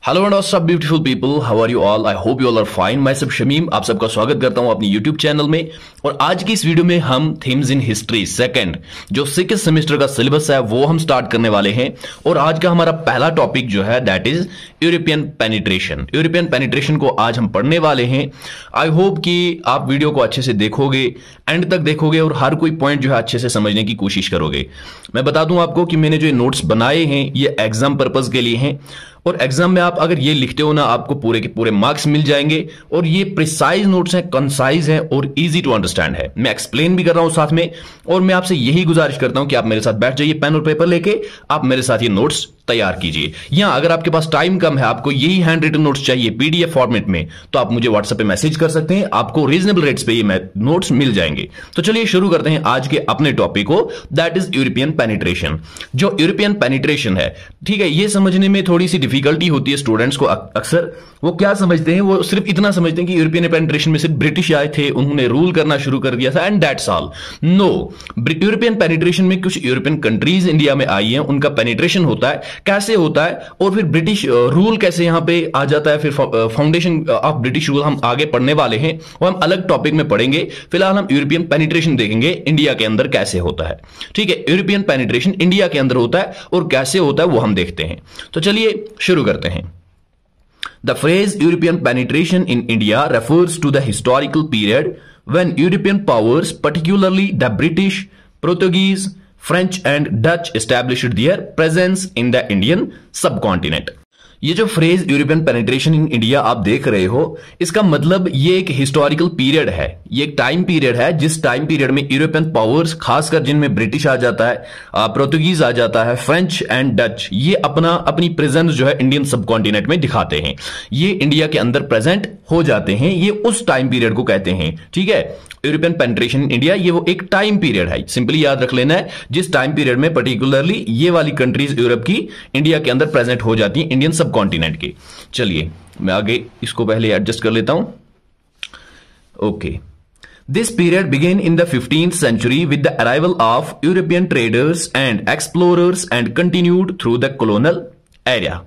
Hello and what's up beautiful people, how are you all? I hope you all are fine. मैं सब शमीम आप सबका स्वागत करता हूं अपनी यूट्यूब चैनल में। और आज की इस वीडियो में हम थीम्स इन हिस्ट्री सेकंड जो 6th सेमेस्टर का सिलेबस है वो हम स्टार्ट करने वाले हैं। और आज का हमारा पहला टॉपिक जो है that is European penetration. European penetration को आज हम पढ़ने वाले हैं। आई होप कि आप वीडियो को अच्छे से देखोगे, एंड तक देखोगे और हर कोई पॉइंट जो है अच्छे से समझने की कोशिश करोगे। मैं बता दूं आपको कि मैंने जो नोट्स बनाए हैं ये एग्जाम पर्पज के लिए हैं, और एग्जाम में आप अगर ये लिखते हो ना आपको पूरे के पूरे मार्क्स मिल जाएंगे। और ये प्रिसाइज नोट्स हैं, कंसाइज हैं और इजी टू अंडरस्टैंड है। मैं एक्सप्लेन भी कर रहा हूं साथ में, और मैं आपसे यही गुजारिश करता हूं कि आप मेरे साथ बैठ जाइए, पेन और पेपर लेके आप मेरे साथ ये नोट्स तैयार कीजिए। या अगर आपके पास टाइम कम है, आपको यही हैंड रिटन नोट्स चाहिए पीडीएफ फॉर्मेट में, तो आप मुझे व्हाट्सएप पे मैसेज कर सकते हैं। आपको रीजनेबल रेट्स पे ये नोट्स मिल जाएंगे। तो चलिए शुरू करते हैं आज के अपने टॉपिक को, दैट इज यूरोपियन पेनिट्रेशन। जो यूरोपियन पेनिट्रेशन है, ठीक है, ये समझने में थोड़ी सी डिफिकल्टी होती है स्टूडेंट्स को। अक्सर वो क्या समझते हैं, वो सिर्फ इतना समझते हैं कि यूरोपियन पेनिट्रेशन में सिर्फ ब्रिटिश आए थे, उन्होंने रूल करना शुरू कर दिया था and that's all. No, European penetration में कुछ यूरोपियन कंट्रीज इंडिया में आई हैं, उनका पेनिट्रेशन होता है, कैसे होता है, और फिर ब्रिटिश रूल कैसे यहां पे आ जाता है। फिर फाउंडेशन ऑफ ब्रिटिश रूल हम आगे पढ़ने वाले हैं, वो हम अलग टॉपिक में पढ़ेंगे। फिलहाल हम यूरोपियन पेनिट्रेशन देखेंगे इंडिया के अंदर कैसे होता है। ठीक है, यूरोपियन पेनिट्रेशन इंडिया के अंदर होता है और कैसे होता है वो हम देखते हैं। तो चलिए शुरू करते हैं। The phrase European penetration in India refers to the historical period when European powers, particularly the British, Portuguese, French and Dutch established their presence in the Indian subcontinent. ये जो phrase European penetration in India आप देख रहे हो, इसका मतलब ये एक हिस्टोरिकल पीरियड है, ये एक टाइम पीरियड है जिस टाइम पीरियड में यूरोपियन पावर्स, खासकर जिनमें ब्रिटिश आ जाता है, पोर्तुगीज आ जाता है, फ्रेंच एंड डच, ये अपनी प्रेजेंस जो है इंडियन सब कॉन्टिनेंट में दिखाते हैं। ये इंडिया के अंदर प्रेजेंट हो जाते हैं, ये उस टाइम पीरियड को कहते हैं। ठीक है, यूरोपियन पेनिट्रेशन इन इंडिया ये वो एक टाइम पीरियड है, सिंपली याद रख लेना है, जिस टाइम पीरियड में पर्टिकुलरली ये वाली कंट्रीज यूरोप की इंडिया के अंदर प्रेजेंट हो जाती हैं, इंडियन सब कॉन्टिनेंट के। चलिए मैं आगे इसको पहले एडजस्ट कर लेता हूं। Okay, this period began in the 15th century with the arrival of European traders and explorers and continued through the colonial era.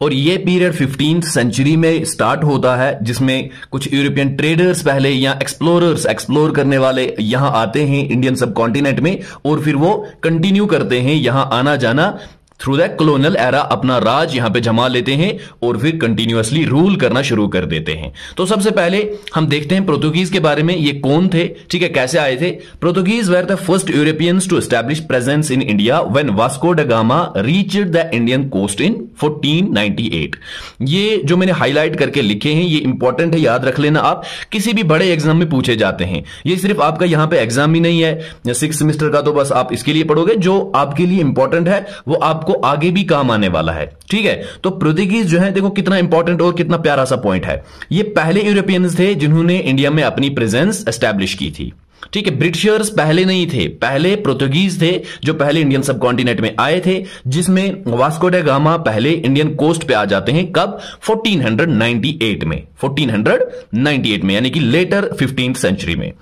और ये पीरियड 15th सेंचुरी में स्टार्ट होता है, जिसमें कुछ यूरोपियन ट्रेडर्स पहले या एक्सप्लोरर्स, एक्सप्लोर करने वाले यहां आते हैं इंडियन सब कॉन्टिनेंट में, और फिर वो कंटिन्यू करते हैं यहां आना जाना थ्रू द कॉलोनियल एरा, अपना राज यहां पे जमा लेते हैं और फिर कंटिन्यूअसली रूल करना शुरू कर देते हैं। तो सबसे पहले हम देखते हैं पोर्तुगीज के बारे में, ये कौन थे, ठीक है, कैसे आए थे। Portuguese were the first Europeans to establish presence in India when Vasco da Gama reached the Indian coast in 1498। ये जो मैंने हाईलाइट करके लिखे हैं ये इंपॉर्टेंट है, याद रख लेना। आप किसी भी बड़े एग्जाम में पूछे जाते हैं, ये सिर्फ आपका यहां पे एग्जाम ही नहीं है 6th सेमेस्टर का, तो बस आप इसके लिए पढ़ोगे। जो आपके लिए इंपॉर्टेंट है वो आपको आगे भी काम आने वाला है। ठीक है, तो पोर्तुगीज जो है, देखो कितना इंपॉर्टेंट और कितना प्यारा सा पॉइंट है। ये पहले यूरोपियंस थे जिन्होंने इंडिया में अपनी प्रेजेंस एस्टैब्लिश की थी। ठीक है, ब्रिटिशर्स पहले नहीं थे, पहले पोर्तुगीज थे जो पहले इंडियन सब कॉन्टिनेंट में आए थे, जिसमें वास्को ड गामा पहले इंडियन कोस्ट पे आ जाते हैं। कब? 1498 में, 1498 में, यानी कि लेटर 15th सेंचुरी में।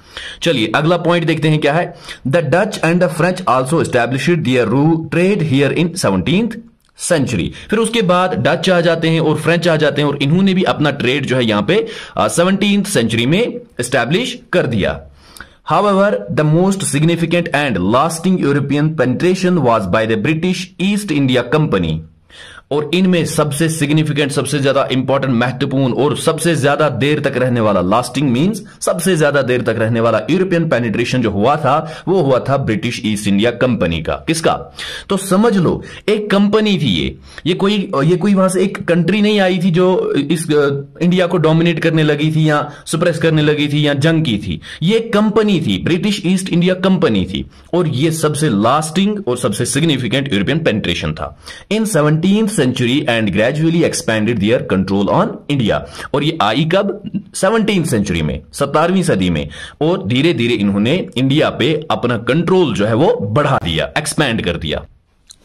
चलिए अगला पॉइंट देखते हैं क्या है। The Dutch and the French also established their trade here in 17th century. फिर उसके बाद डच आ जाते हैं और फ्रेंच आ जाते हैं, और इन्होंने भी अपना ट्रेड जो है यहां पे 17th सेंचुरी में एस्टैब्लिश कर दिया। However, the most significant and lasting European penetration was by the British East India Company. और इनमें सबसे सिग्निफिकेंट, सबसे ज्यादा इंपॉर्टेंट, महत्वपूर्ण और सबसे ज्यादा देर तक रहने वाला, लास्टिंग मींस सबसे ज्यादा देर तक रहने वाला यूरोपियन पेनिट्रेशन जो हुआ था वो हुआ था ब्रिटिश ईस्ट इंडिया कंपनी का। किसका? तो समझ लो एक कंपनी थी ये कोई वहां से एक कंट्री नहीं आई थी जो इस इंडिया को डोमिनेट करने लगी थी या सुप्रेस करने लगी थी या जंग की थी। ये कंपनी थी, ब्रिटिश ईस्ट इंडिया कंपनी थी, और ये सबसे लास्टिंग और सबसे सिग्निफिकेंट यूरोपियन पेनिट्रेशन था इन 17th century and gradually expanded their control on India। और ये आई कब? 17th सेंचुरी में, 17वीं सदी में, और धीरे धीरे इन्होंने इंडिया पे अपना कंट्रोल जो है वो बढ़ा दिया, एक्सपैंड कर दिया।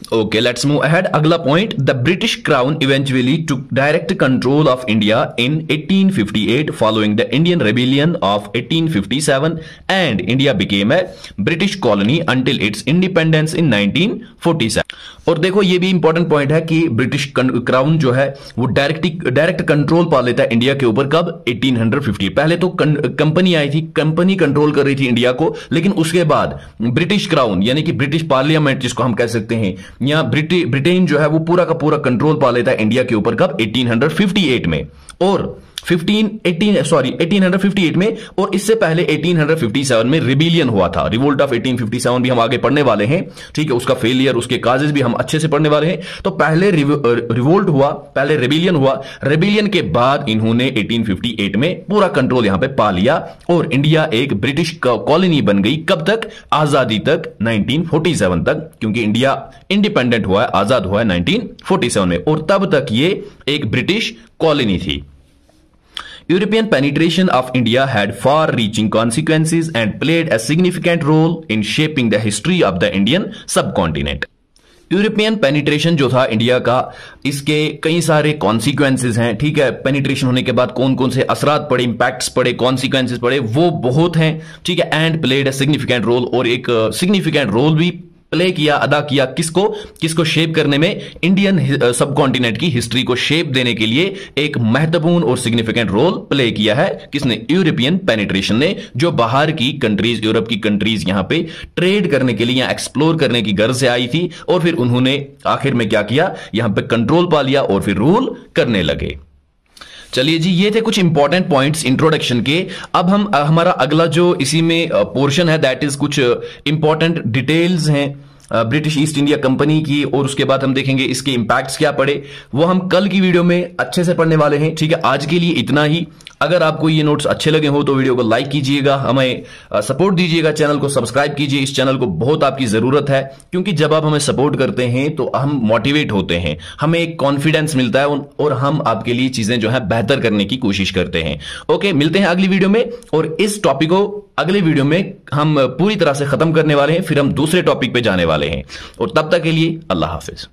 Okay, let's move ahead. अगला point, the British crown eventually took direct control of India in 1858 following the Indian rebellion of 1857 and India became a British colony until it's independence in 1947। और देखो ये भी important point है कि British crown जो है वो डायरेक्ट कंट्रोल पा लेता है इंडिया के ऊपर कब, 1850। पहले तो कंपनी आई थी, कंपनी कंट्रोल कर रही थी इंडिया को, लेकिन उसके बाद ब्रिटिश क्राउन यानी कि ब्रिटिश पार्लियामेंट जिसको हम कह सकते हैं, या ब्रिटेन जो है वो पूरा का पूरा कंट्रोल पा लेता है इंडिया के ऊपर कब, 1858 में। और 1858 में, और इससे पहले 1857 में रिबेलियन हुआ था, रिवोल्ट ऑफ 1857 भी हम आगे पढ़ने वाले हैं, ठीक है, उसका फेलियर, उसके काजेस भी हम अच्छे से पढ़ने वाले हैं। तो पहले रिवोल्ट हुआ, पहले रिबेलियन हुआ, रिबेलियन के बाद इन्होंने 1858 में पूरा कंट्रोल यहां पे पा लिया और इंडिया एक ब्रिटिश कॉलोनी बन गई। कब तक, आजादी तक, 1947 तक, क्योंकि इंडिया इंडिपेंडेंट हुआ है, आजाद हुआ है 1947 में, और तब तक ये एक ब्रिटिश कॉलोनी थी। European penetration of India had far-reaching consequences and played a significant role in shaping the history of the Indian subcontinent. European penetration जो था इंडिया का, इसके कई सारे कॉन्सिक्वेंसेज हैं, ठीक है। पेनिट्रेशन होने के बाद कौन कौन से असरात पड़े, इंपैक्ट्स पड़े, कॉन्सिक्वेंसेज पड़े, वो बहुत हैं, ठीक है। And played a significant role, और एक सिग्निफिकेंट रोल भी प्ले किया, अदा किया, किसको शेप करने में, इंडियन सब कॉन्टिनेंट की हिस्ट्री को शेप देने के लिए एक महत्वपूर्ण और सिग्निफिकेंट रोल प्ले किया है। किसने, यूरोपियन पेनिट्रेशन ने, जो बाहर की कंट्रीज, यूरोप की कंट्रीज यहां पे ट्रेड करने के लिए या एक्सप्लोर करने की गर्ज से आई थी, और फिर उन्होंने आखिर में क्या किया, यहां पे कंट्रोल पा लिया और फिर रूल करने लगे। चलिए जी, ये थे कुछ इंपॉर्टेंट पॉइंट्स इंट्रोडक्शन के। अब हम हमारा अगला जो इसी में पोर्शन है, दैट इज कुछ इंपॉर्टेंट डिटेल्स हैं ब्रिटिश ईस्ट इंडिया कंपनी की, और उसके बाद हम देखेंगे इसके इंपैक्ट्स क्या पड़े, वो हम कल की वीडियो में अच्छे से पढ़ने वाले हैं, ठीक है। आज के लिए इतना ही। अगर आपको ये नोट्स अच्छे लगे हो तो वीडियो को लाइक कीजिएगा, हमें सपोर्ट दीजिएगा, चैनल को सब्सक्राइब कीजिए। इस चैनल को बहुत आपकी जरूरत है, क्योंकि जब आप हमें सपोर्ट करते हैं तो हम मोटिवेट होते हैं, हमें एक कॉन्फिडेंस मिलता है, और हम आपके लिए चीजें जो है बेहतर करने की कोशिश करते हैं। ओके, मिलते हैं अगली वीडियो में, और इस टॉपिक को अगले वीडियो में हम पूरी तरह से खत्म करने वाले हैं, फिर हम दूसरे टॉपिक पे जाने वाले हैं, और तब तक के लिए अल्लाह हाफिज।